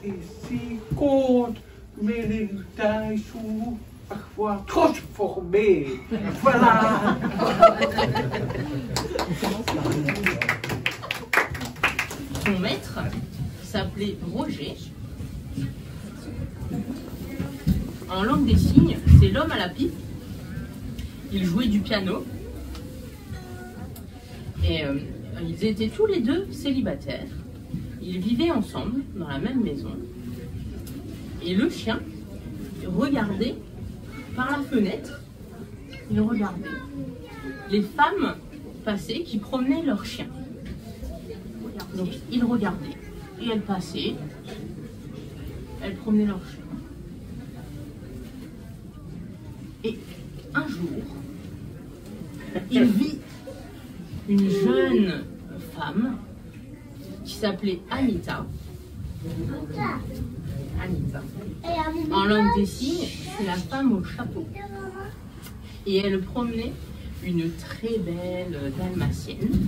Et si compte, mes résultats sont parfois transformés. Voilà. Son maître s'appelait Roger. En langue des signes, c'est l'homme à la pipe. Il jouait du piano. Et ils étaient tous les deux célibataires. Ils vivaient ensemble dans la même maison. Et le chien regardait par la fenêtre. Il regardait les femmes passer qui promenaient leur chien. Donc il regardait. Et elles passaient. Elles promenaient leur chien. Et un jour, il vit une jeune femme qui s'appelait Anita. Anita. En langue des signes, c'est la femme au chapeau. Et elle promenait une très belle dalmatienne.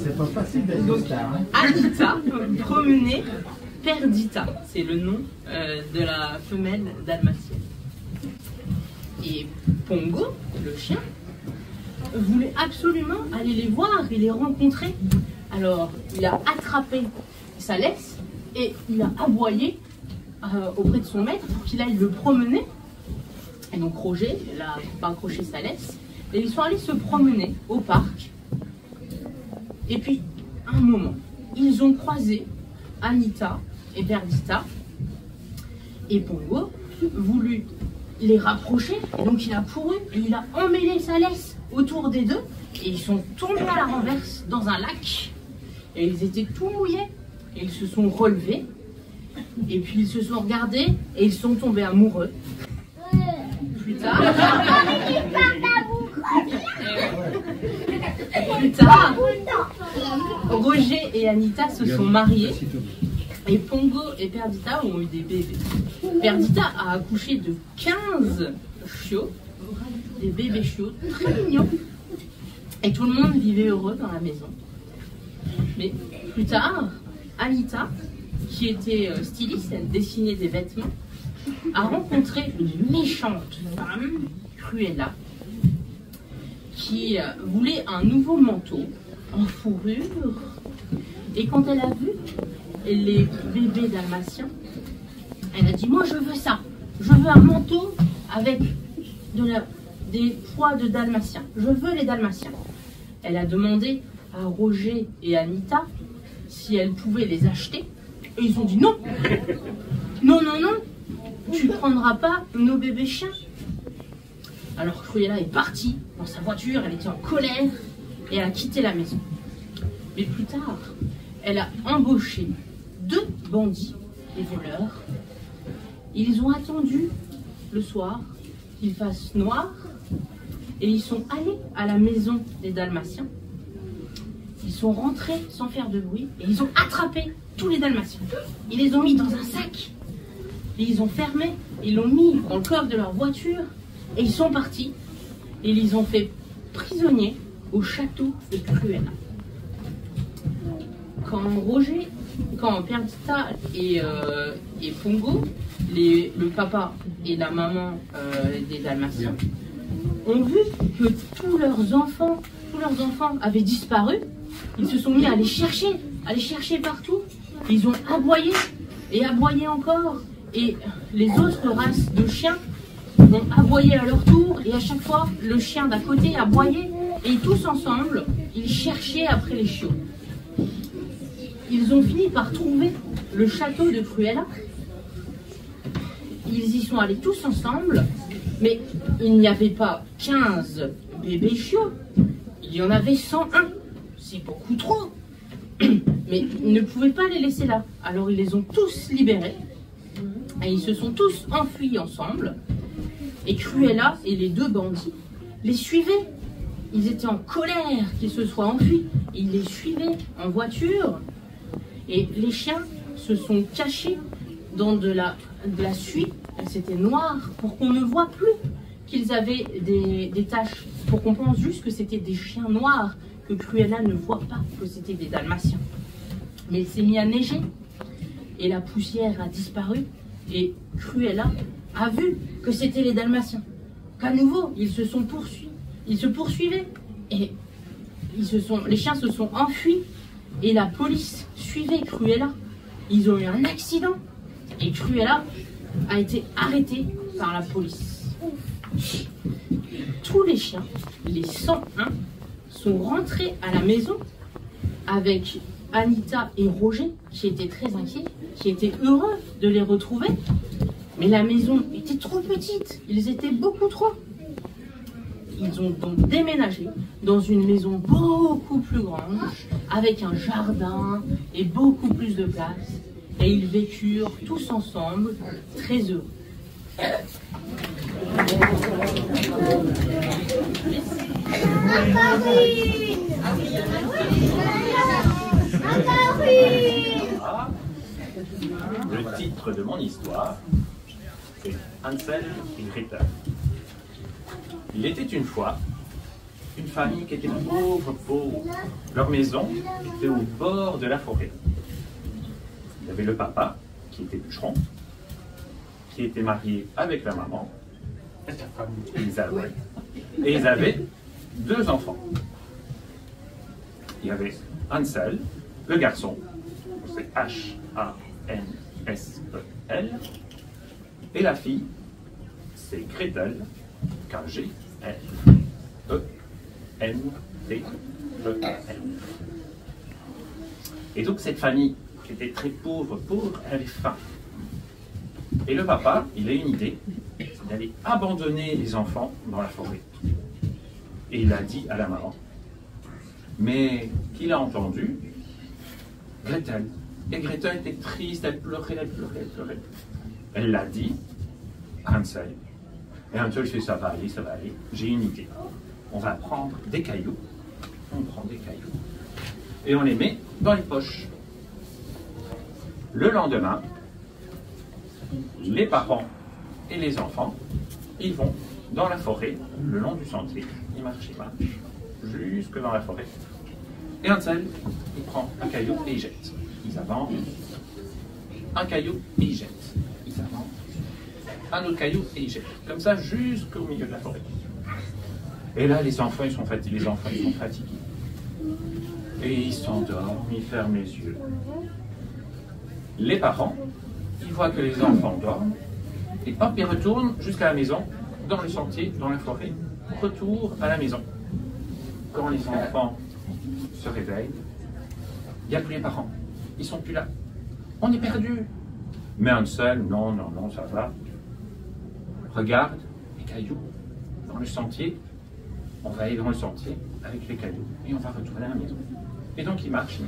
C'est pas facile d'être star. Anita promenait Perdita, c'est le nom de la femelle dalmatienne. Et Pongo, le chien, voulait absolument aller les voir et les rencontrer. Alors, il a attrapé sa laisse et il a aboyé auprès de son maître pour qu'il aille le promener. Et donc Roger, il a accroché sa laisse et ils sont allés se promener au parc. Et puis, à un moment, ils ont croisé Anita et Perdita. Et Pongo voulut les rapprocher. Et donc il a couru et il a emmêlé sa laisse autour des deux. Et ils sont tombés à la renverse dans un lac. Et ils étaient tout mouillés. Et ils se sont relevés. Et puis ils se sont regardés et ils sont tombés amoureux. Plus tard, Roger et Anita se sont mariés. Et Pongo et Perdita ont eu des bébés. Perdita a accouché de 15 chiots, des bébés chiots très mignons. Et tout le monde vivait heureux dans la maison. Mais plus tard, Anita, qui était styliste, elle dessinait des vêtements, a rencontré une méchante femme, Cruella, qui voulait un nouveau manteau en fourrure. Et quand elle a vu les bébés dalmatiens, elle a dit: moi je veux ça, je veux un manteau avec des poids de dalmatiens, je veux les dalmatiens. Elle a demandé à Roger et Anita si elle pouvait les acheter et ils ont dit non, non, non, non, tu ne prendras pas nos bébés chiens. Alors Cruella est partie dans sa voiture, elle était en colère et elle a quitté la maison. Mais plus tard, elle a embauché 2 bandits, des voleurs. Ils ont attendu le soir qu'il fasse noir et ils sont allés à la maison des Dalmatiens. Ils sont rentrés sans faire de bruit et ils ont attrapé tous les Dalmatiens. Ils les ont mis dans un sac et ils ont fermé, ils l'ont mis dans le coffre de leur voiture et ils sont partis et ils les ont fait prisonniers au château de Cruella. Quand Perdita et Pongo, le papa et la maman des Dalmatiens, ont vu que tous leurs enfants avaient disparu, ils se sont mis à les chercher partout. Ils ont aboyé et aboyé encore. Et les autres races de chiens ont aboyé à leur tour. Et à chaque fois, le chien d'à côté aboyait. Et tous ensemble, ils cherchaient après les chiots. Ils ont fini par trouver le château de Cruella. Ils y sont allés tous ensemble, mais il n'y avait pas 15 bébés chiots, il y en avait 101. C'est beaucoup trop. Mais ils ne pouvaient pas les laisser là. Alors ils les ont tous libérés, et ils se sont tous enfuis ensemble. Et Cruella et les 2 bandits les suivaient. Ils étaient en colère qu'ils se soient enfuis. il les suivait en voiture. Et les chiens se sont cachés dans de la suie. C'était noir pour qu'on ne voit plus qu'ils avaient des taches. Pour qu'on pense juste que c'était des chiens noirs, que Cruella ne voit pas que c'était des dalmatiens. Mais il s'est mis à neiger et la poussière a disparu et Cruella a vu que c'était les dalmatiens. Qu'à nouveau, ils se poursuivaient et les chiens se sont enfuis et la police suivait Cruella. Ils ont eu un accident et Cruella a été arrêtée par la police. Tous les chiens, les 101, sont rentrés à la maison avec Anita et Roger, qui étaient très inquiets, qui étaient heureux de les retrouver. Mais la maison était trop petite, ils étaient beaucoup trop. Ils ont donc déménagé dans une maison beaucoup plus grande, avec un jardin et beaucoup plus de place. Et ils vécurent tous ensemble, très heureux. Le titre de mon histoire, c'est Hansel et Gretel. Il était une fois une famille qui était pauvre. Leur maison était au bord de la forêt. Il y avait le papa, qui était bûcheron, qui était marié avec la maman, Elisabeth, et ils avaient 2 enfants. Il y avait Hansel, le garçon, c'est H-A-N-S-E-L, et la fille, c'est Gretel, K-G-R-E-N-T-E-L. Et donc cette famille, qui était très pauvre, elle avait faim. Et le papa, il a une idée, d'aller abandonner les enfants dans la forêt. Et il a dit à la maman, mais qu'il a entendu Gretel. Et Gretel était triste, elle pleurait. Elle l'a dit à Hansel. Et Hansel fait, ça va aller, j'ai une idée. On va prendre des cailloux, on prend des cailloux, et on les met dans les poches. Le lendemain, les parents et les enfants, ils vont dans la forêt, le long du sentier, ils marchent, jusque dans la forêt. Et Hansel, il prend un caillou et il jette. Ils avancent, un caillou et il jette. Ils avancent, un autre caillou et il jette. Comme ça, jusqu'au milieu de la forêt. Et là, les enfants, ils sont fatigués. Et ils s'endorment, ils ferment les yeux. Les parents, ils voient que les enfants dorment, et hop, ils retournent jusqu'à la maison, dans le sentier, dans la forêt, retour à la maison. Quand les enfants se réveillent, il n'y a plus les parents, ils sont plus là. On est perdu. Mais Hansel, non, ça va. Regarde les cailloux dans le sentier. On va aller dans le sentier avec les cailloux et on va retourner à la maison. Et donc ils marchent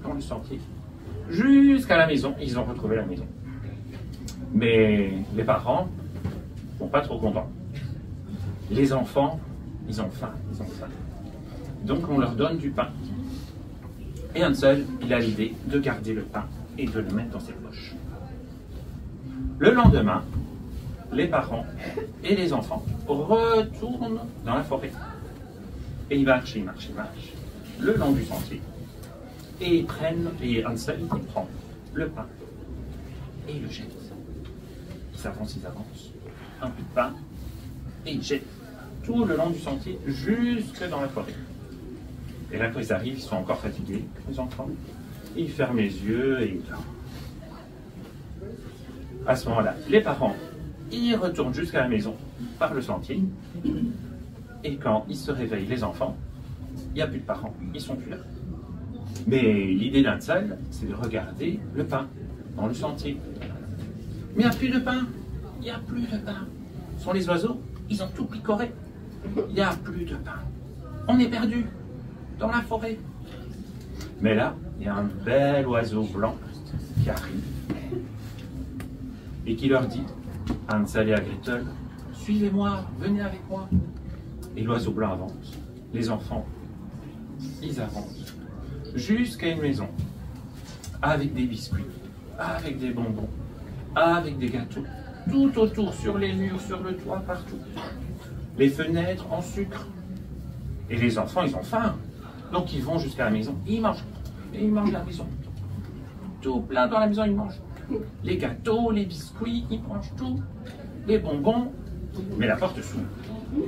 dans le sentier jusqu'à la maison. Ils ont retrouvé la maison. Mais les parents ne sont pas trop contents. Les enfants, ils ont faim. Donc on leur donne du pain. Et Hansel, il a l'idée de garder le pain et de le mettre dans ses poches. Le lendemain, les parents et les enfants retournent dans la forêt. Et ils marchent le long du sentier. Et et Hansel, il prend le pain et il le jette. Ils avancent, un peu de pain, et ils jettent tout le long du sentier, jusque dans la forêt. Et là, quand ils arrivent, ils sont encore fatigués, les enfants. Ils ferment les yeux et ils dorment. À ce moment-là, les parents, ils retournent jusqu'à la maison par le sentier. Et quand ils se réveillent, les enfants, il n'y a plus de parents, ils sont plus là. Mais l'idée d'Hansel, c'est de regarder le pain dans le sentier. Mais il n'y a plus de pain, Ce sont les oiseaux, ils ont tout picoré. Il n'y a plus de pain. On est perdu dans la forêt. Mais là, il y a un bel oiseau blanc qui arrive et qui leur dit, à Hansel et à Gretel, suivez-moi, venez avec moi. Et l'oiseau blanc avance. Les enfants ils avancent jusqu'à une maison, avec des biscuits, avec des bonbons, avec des gâteaux, tout autour, sur les murs, sur le toit, partout. Les fenêtres en sucre. Et les enfants, ils ont faim. Donc ils vont jusqu'à la maison, ils mangent. Et ils mangent la maison. Tout plein dans la maison, ils mangent. Les gâteaux, les biscuits, ils mangent tout. Les bonbons. Mais la porte s'ouvre.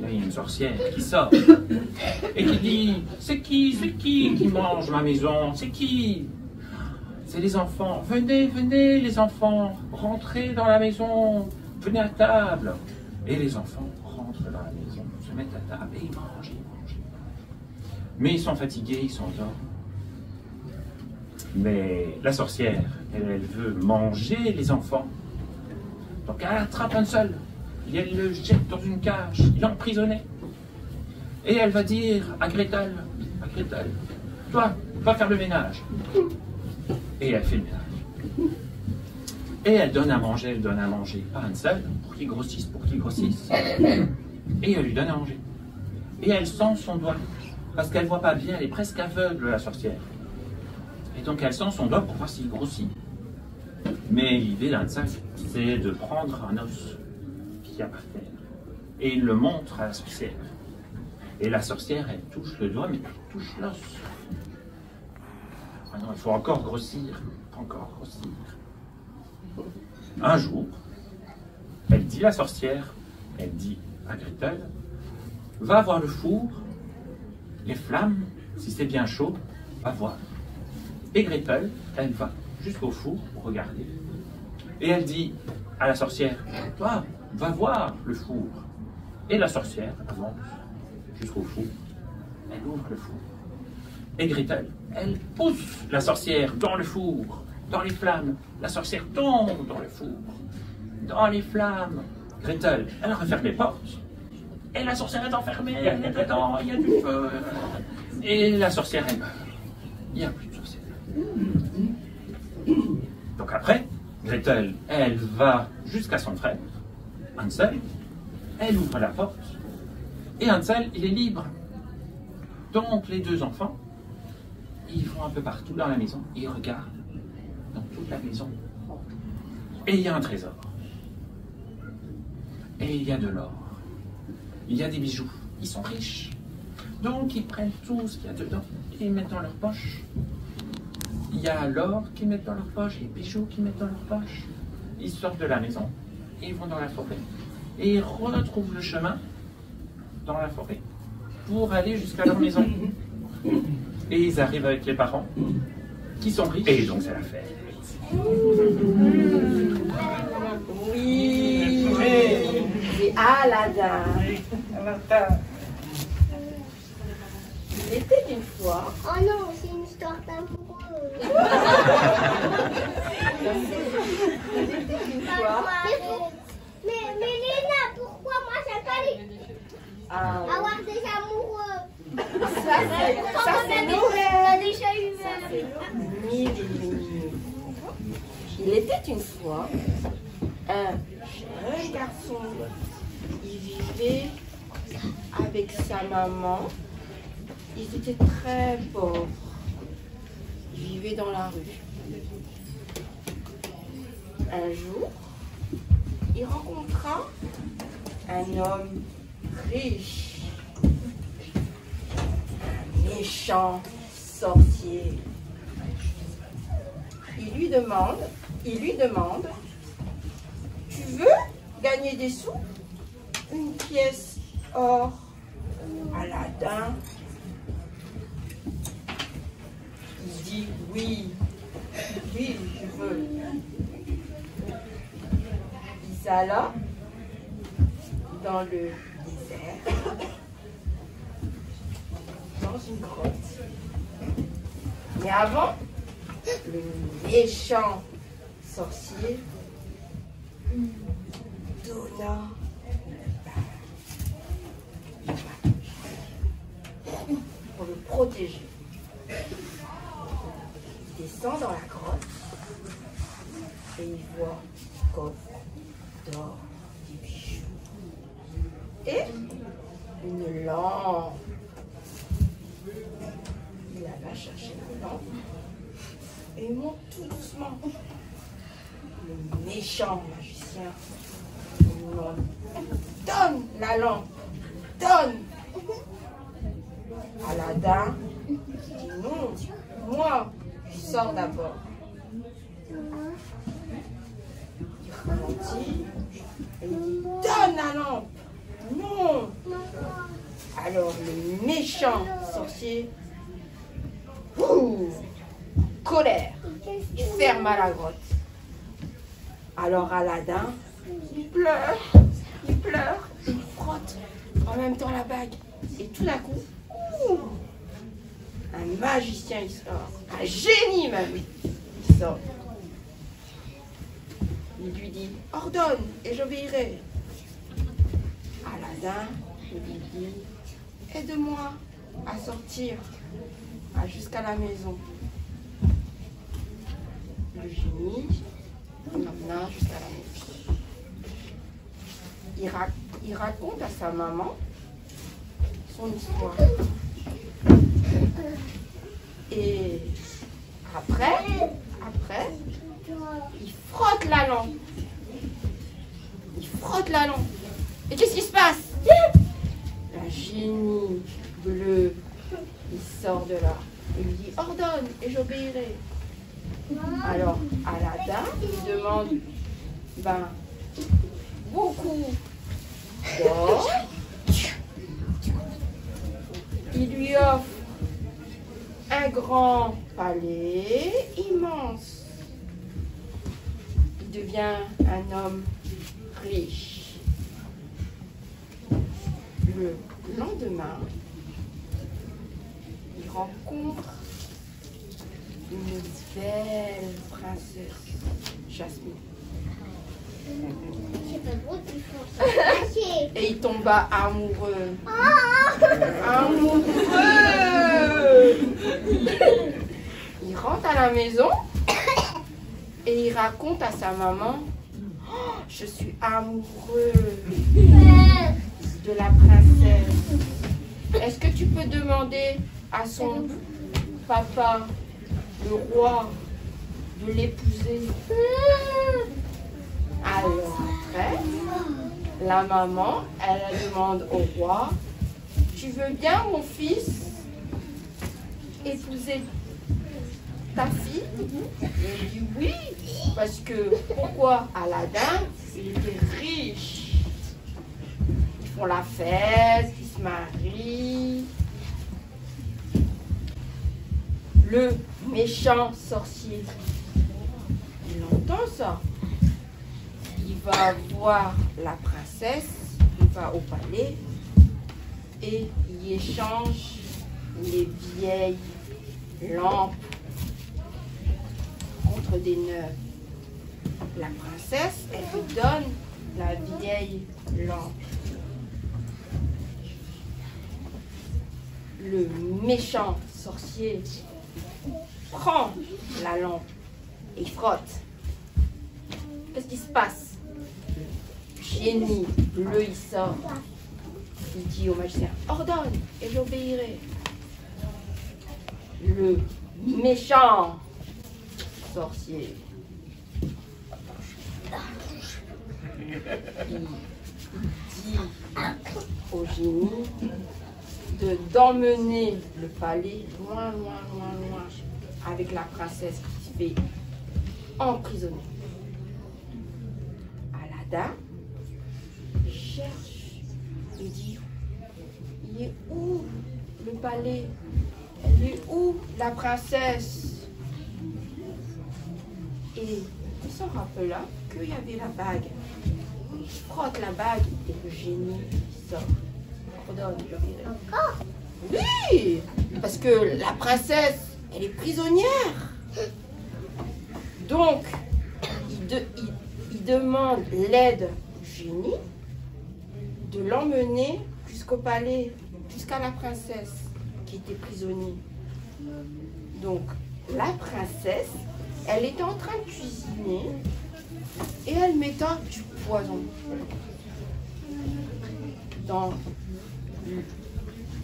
Là, il y a une sorcière qui sort et qui dit: c'est qui mange ma maison? C'est qui? C'est les enfants. Venez, venez les enfants, rentrez dans la maison, venez à table. Et les enfants rentrent dans la maison, se mettent à table et ils mangent, ils mangent. Mais ils sont fatigués, ils s'endorment. Mais la sorcière, elle veut manger les enfants. Donc elle attrape un seul. Et elle le jette dans une cage, il est emprisonné. Et elle va dire à Gretel, toi, va faire le ménage. Et elle fait le ménage. Et elle donne à manger, pas un seul, pour qu'il grossisse, Et elle lui donne à manger. Et elle sent son doigt, parce qu'elle ne voit pas bien, elle est presque aveugle, la sorcière. Et donc elle sent son doigt pour voir s'il grossit. Mais l'idée d'un sac, c'est de prendre un os qui a par terre. Et il le montre à la sorcière. Et la sorcière, elle touche le doigt, mais elle touche l'os. Ah non, il faut encore grossir, Un jour, elle dit à la sorcière, elle dit à Gretel, va voir le four, les flammes, si c'est bien chaud, va voir. Et Gretel, elle va jusqu'au four pour regarder. Et elle dit à la sorcière, toi, va voir le four. Et la sorcière avance jusqu'au four. Elle ouvre le four. Et Gretel, elle pousse la sorcière dans le four, dans les flammes. La sorcière tombe dans le four, dans les flammes. Gretel, elle referme les portes. Et la sorcière est enfermée, elle est dedans, il y a du feu. Et la sorcière, elle meurt. Il n'y a plus de sorcière. Donc après, Gretel, elle va jusqu'à son frère, Hansel. Elle ouvre la porte. Et Hansel, il est libre. Donc les deux enfants, ils vont un peu partout dans la maison. Ils regardent dans toute la maison. Et il y a un trésor. Et il y a de l'or. Il y a des bijoux. Ils sont riches. Donc ils prennent tout ce qu'il y a dedans et ils mettent dans leur poche. Il y a l'or qu'ils mettent dans leur poche, les bijoux qu'ils mettent dans leur poche. Ils sortent de la maison et ils vont dans la forêt. Et ils retrouvent le chemin dans la forêt pour aller jusqu'à leur maison. Et ils arrivent avec les parents qui sont riches. Et donc c'est la fête. Oui, c'est Aladdin. Il était une fois. Oh non, c'est une histoire d'amoureux. Il était une fois. Mais Léna, pourquoi moi j'ai pas avoir des amoureux? Ça c'est Noël. Déjà eu Il était une fois un jeune garçon. Il vivait avec sa maman. Ils étaient très pauvres. Ils vivaient dans la rue. Un jour, il rencontra un homme riche, un méchant sorcier. Il lui demande, tu veux gagner des sous? Une pièce or. Aladdin, il dit oui, je veux. Il alla dans le désert, dans une grotte. Mais avant, le méchant sorcier donna pour le protéger. Il descend dans la grotte et il voit un coffre d'or, des bijoux et une lampe. chercher la lampe et monte tout doucement. Le méchant magicien donne la lampe, donne. Aladdin dit non, moi, je sors d'abord. Il ralentit et il dit donne la lampe, non. Alors le méchant sorcier, colère, il ferme à la grotte. Alors Aladdin, il pleure, il frotte en même temps la bague. Et tout d'un coup, un magicien il sort, un génie même, il sort. Il lui dit, ordonne et j'obéirai. Aladdin lui dit, aide-moi à sortir jusqu'à la maison. Le génie l'emmena jusqu'à la maison. Il raconte à sa maman son histoire. Et après, il frotte la lampe. Et qu'est-ce qui se passe? Un génie bleu, il sort de là. Il lui dit, ordonne et j'obéirai. Alors, Aladdin, il demande, beaucoup d'or. Il lui offre un grand palais immense. Il devient un homme riche. Le lendemain, il rencontre une belle princesse, Jasmine. Et il tomba amoureux. Amoureux. Il rentre à la maison et il raconte à sa maman, oh, je suis amoureux de la princesse. Est-ce que tu peux demander à son papa, le roi, de l'épouser? Alors après, la maman, elle demande au roi, tu veux bien, mon fils, épouser ta fille? Il dit oui, parce que pourquoi? Aladdin, il était riche. Ils font la fête, ils se marient. Le méchant sorcier, il entend ça. Il va voir la princesse, il va au palais et il échange les vieilles lampes contre des neuves. La princesse, elle lui donne la vieille lampe. Le méchant sorcier prend la lampe et frotte. Qu'est-ce qui se passe? Génie bleu, il sort. Il dit au magicien, ordonne et j'obéirai. Le méchant sorcier, il dit au génie d'emmener le palais loin, loin, loin, loin, avec la princesse qui se fait emprisonner. Aladdin cherche, il dit, il est où le palais? Elle est où la princesse? Et il s'en rappela qu'il y avait la bague. Il frotte la bague et le génie sort. Ordonne, oui, parce que la princesse, elle est prisonnière. Donc, il demande l'aide du génie de l'emmener jusqu'au palais, jusqu'à la princesse qui était prisonnière. Donc, la princesse, elle était en train de cuisiner et elle mettait du poison dans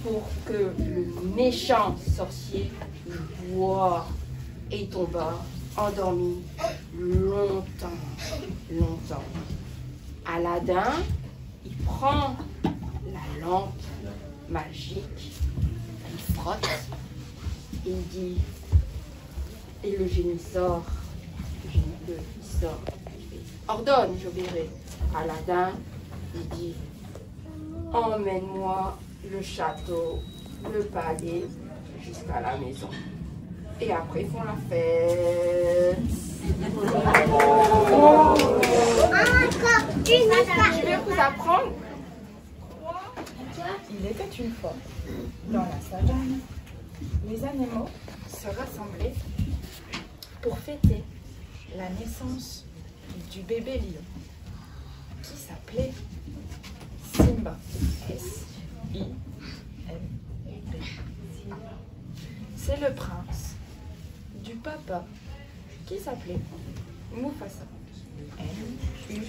pour que le méchant sorcier le voie et tomba endormi longtemps. Aladdin, il prend la lampe magique, il frotte, il dit, et le génie sort, il sort, il fait, ordonne, j'obéirai. Aladdin, il dit, emmène-moi le château, le palais, jusqu'à la maison. Et après, ils font la fête. Je vais vous apprendre. Il était une fois, dans la savane, les animaux se rassemblaient pour fêter la naissance du bébé lion, qui s'appelait Simba. S-I-M-B. C'est le prince du papa qui s'appelait Mufasa. M-U-F-A-S.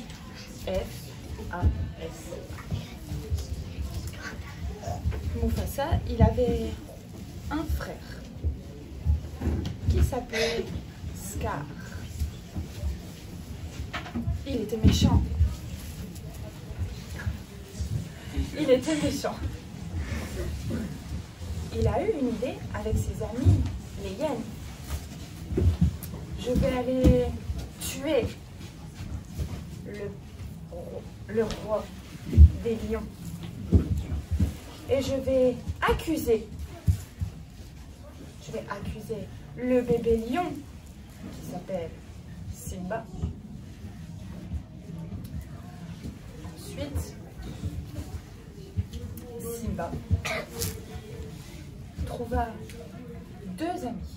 Mufasa, il avait un frère qui s'appelait Scar. Il était méchant. Il était méchant. Il a eu une idée avec ses amis, les hyènes. Je vais aller tuer le roi des lions. Et je vais accuser le bébé lion qui s'appelle Simba. Ensuite, Simba trouva deux amis,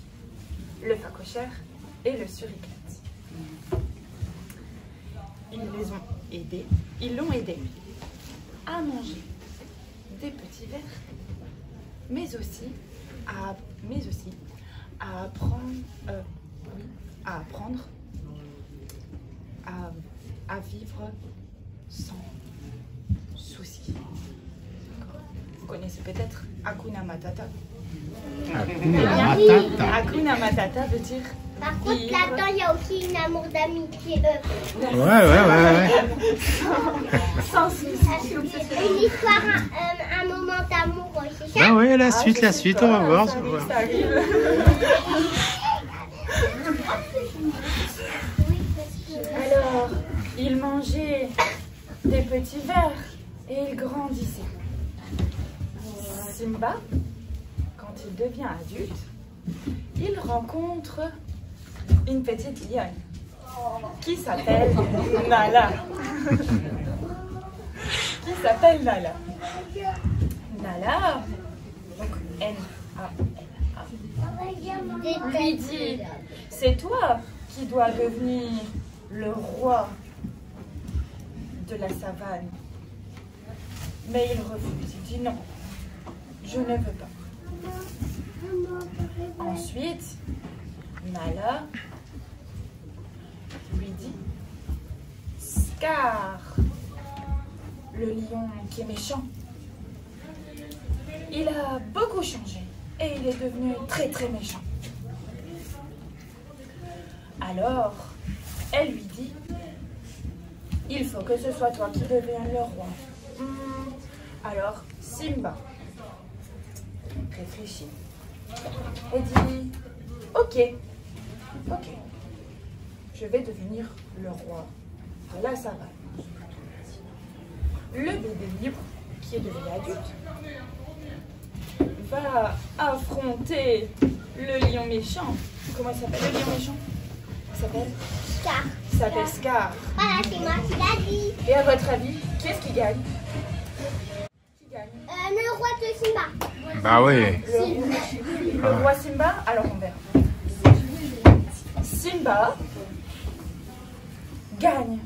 le phacochère et le suricate. Ils l'ont aidé à manger des petits vers, mais aussi à apprendre à vivre sans souci. Vous connaissez peut-être Hakuna Matata. Hakuna Matata veut dire. Par contre, là-dedans, il y a aussi une amour d'amitié. Ouais. Sans souci. Une histoire, un moment d'amour, c'est ça? Ah ouais, la suite, on va voir. Ça arrive. Alors, il mangeait des petits vers et il grandissait. Simba, quand il devient adulte, il rencontre une petite lionne qui s'appelle Nala. Nala, donc N-A-L-A, lui dit, c'est toi qui dois devenir le roi de la savane. Mais il refuse, il dit non, je ne veux pas. Ensuite, Nala lui dit, Scar, le lion qui est méchant, il a beaucoup changé et il est devenu très très méchant. Alors, elle lui dit, il faut que ce soit toi qui devienne le roi. Alors, Simba réfléchit et dit, ok, je vais devenir le roi de la savane. Le bébé lion, qui est devenu adulte, va affronter le lion méchant. Comment il s'appelle le lion méchant? Il s'appelle Scar. Il s'appelle Scar. Voilà, c'est moi qui l'a dit. Et à votre avis, qu'est-ce qui gagne? Le roi de Simba. Bah oui. Le roi Simba, alors on verra. Simba gagne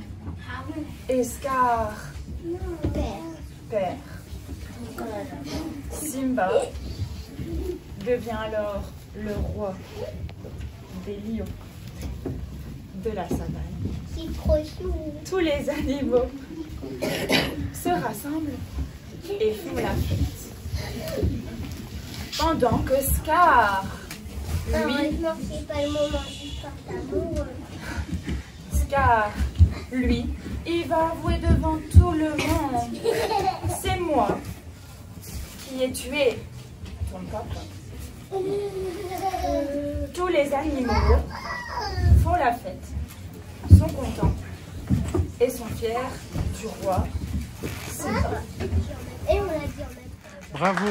et Scar perd. Simba devient alors le roi des lions de la savane. C'est trop chou. Tous les animaux se rassemblent et font la fête. Pendant que Scar, lui, non, c'est pas le moment du porte-amoureux. Scar, lui, il va avouer devant tout le monde. C'est moi qui ai tué ton papa. Tous les animaux font la fête, sont contents et sont fiers du roi Simba. Et on l'a dit en même temps. Bravo.